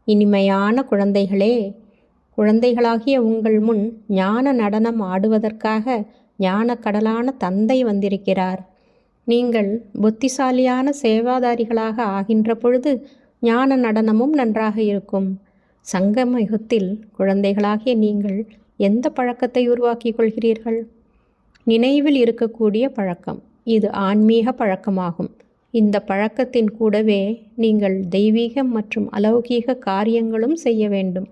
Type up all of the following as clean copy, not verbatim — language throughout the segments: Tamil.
இனிமையான குழந்தைகளே, குழந்தைகளாகிய உங்கள் முன் ஞான நடனம் ஆடுவதற்காக ஞானக்கடலான தந்தை வந்திருக்கிறார். நீங்கள் புத்திசாலியான சேவாதாரிகளாக ஆகின்ற பொழுது ஞான நடனமும் நன்றாக இருக்கும். சங்கம யுகத்தில் குழந்தைகளாகிய நீங்கள் எந்த பழக்கத்தை உருவாக்கிக் கொள்கிறீர்கள்? நினைவில் இருக்கக்கூடிய பழக்கம். இது ஆன்மீக பழக்கமாகும். இந்த பழக்கத்தின் கூடவே நீங்கள் தெய்வீக மற்றும் அலௌகீக காரியங்களும் செய்ய வேண்டும்.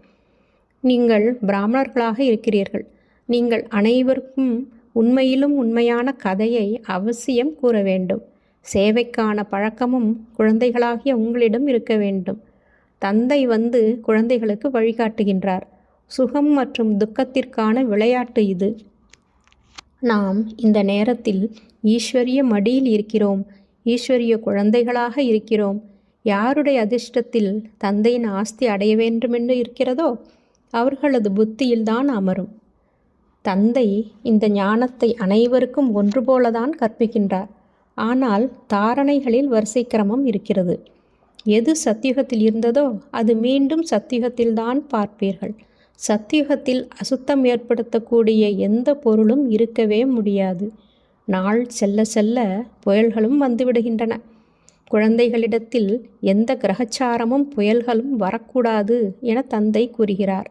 நீங்கள் பிராமணர்களாக இருக்கிறீர்கள். நீங்கள் அனைவருக்கும் உண்மையிலும் உண்மையான கதையை அவசியம் கூற வேண்டும். சேவைக்கான பழக்கமும் குழந்தைகளாகிய உங்களிடம் இருக்க வேண்டும். தந்தை வந்து குழந்தைகளுக்கு வழிகாட்டுகின்றார். சுகம் மற்றும் துக்கத்திற்கான விளையாட்டு இது. நாம் இந்த நேரத்தில் ஈஸ்வரிய மடியில் இருக்கிறோம். ஈஸ்வரிய குழந்தைகளாக இருக்கிறோம். யாருடைய அதிர்ஷ்டத்தில் தந்தையின் ஆஸ்தி அடைய வேண்டுமென்று இருக்கிறதோ அவர்களது புத்தியில்தான் அமரும். தந்தை இந்த ஞானத்தை அனைவருக்கும் ஒன்று போலதான் கற்பிக்கின்றார். ஆனால் தாரணைகளில் வரிசை கிரமம் இருக்கிறது. எது சத்தியுகத்தில் இருந்ததோ அது மீண்டும் சத்தியுகத்தில்தான் பார்ப்பீர்கள். சத்தியுகத்தில் அசுத்தம் ஏற்படுத்தக்கூடிய எந்த பொருளும் இருக்கவே முடியாது. நாள் செல்ல செல்ல புயல்களும் வந்துவிடுகின்றன. குழந்தைகளிடத்தில் எந்த கிரகச்சாரமும் புயல்களும் வரக்கூடாது என தந்தை கூறுகிறார்.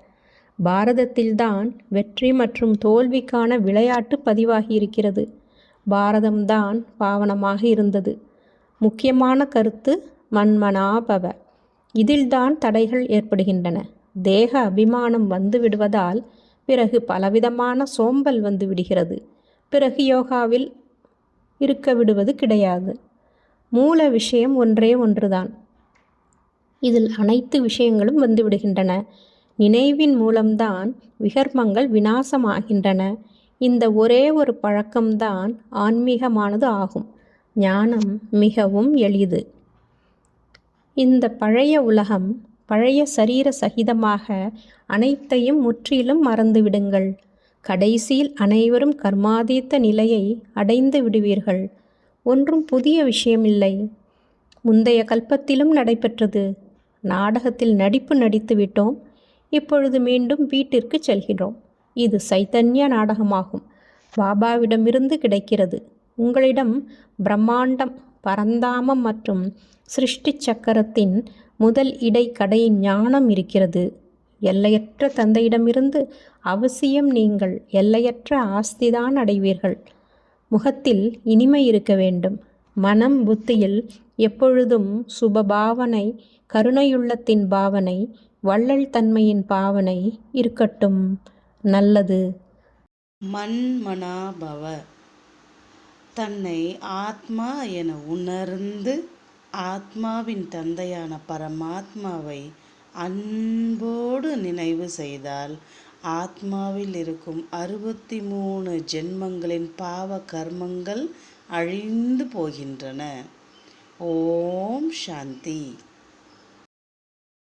பாரதத்தில்தான் வெற்றி மற்றும் தோல்விக்கான விளையாட்டு பதிவாகியிருக்கிறது. பாரதம்தான் பாவனமாக இருந்தது. முக்கியமான கருத்து மன்மனாபவ. இதில்தான் தடைகள் ஏற்படுகின்றன. தேக அபிமானம் வந்து விடுவதால் பிறகு பலவிதமான சோம்பல் வந்து விடுகிறது. பிறகு யோகாவில் இருக்க விடுவது கிடையாது. மூல விஷயம் ஒன்றே ஒன்றுதான். இதில் அனைத்து விஷயங்களும் வந்து விடுகின்றன. நினைவின் மூலம்தான் விகர்மங்கள் விநாசமாகின்றன. இந்த ஒரே ஒரு பழக்கம்தான் ஆன்மீகமானது ஆகும். ஞானம் மிகவும் எளிது. இந்த பழைய உலகம், பழைய சரீர சகிதமாக அனைத்தையும் முற்றிலும் மறந்துவிடுங்கள். கடைசியில் அனைவரும் கர்மாதீத்த நிலையை அடைந்து விடுவீர்கள். ஒன்றும் புதிய விஷயமில்லை. முந்தைய கல்பத்திலும் நடைபெற்றது. நாடகத்தில் நடிப்பு நடித்து விட்டோம். இப்பொழுது மீண்டும் வீட்டிற்கு செல்கிறோம். இது சைத்தன்ய நாடகமாகும். பாபாவிடமிருந்து கிடைக்கிறது. உங்களிடம் பிரம்மாண்டம், பரந்தாமம் மற்றும் சிருஷ்டி சக்கரத்தின் முதல் இடை கடை ஞானம் இருக்கிறது. எல்லையற்ற தந்தையிடமிருந்து அவசியம் நீங்கள் எல்லையற்ற ஆஸ்திதான் அடைவீர்கள். முகத்தில் இனிமை இருக்க வேண்டும். மனம் புத்தியில் எப்பொழுதும் சுபபாவனை, கருணையுள்ளத்தின் பாவனை, வள்ளல் தன்மையின் பாவனை இருக்கட்டும். நல்லது. மன்மனாபவ. தன்னை ஆத்மா என உணர்ந்து ஆத்மாவின் தந்தையான பரமாத்மாவை அன்போடு நினைவு செய்தால் ஆத்மாவில் இருக்கும் 63 ஜென்மங்களின் பாவ கர்மங்கள் அழிந்து போகின்றன. ஓம் சாந்தி.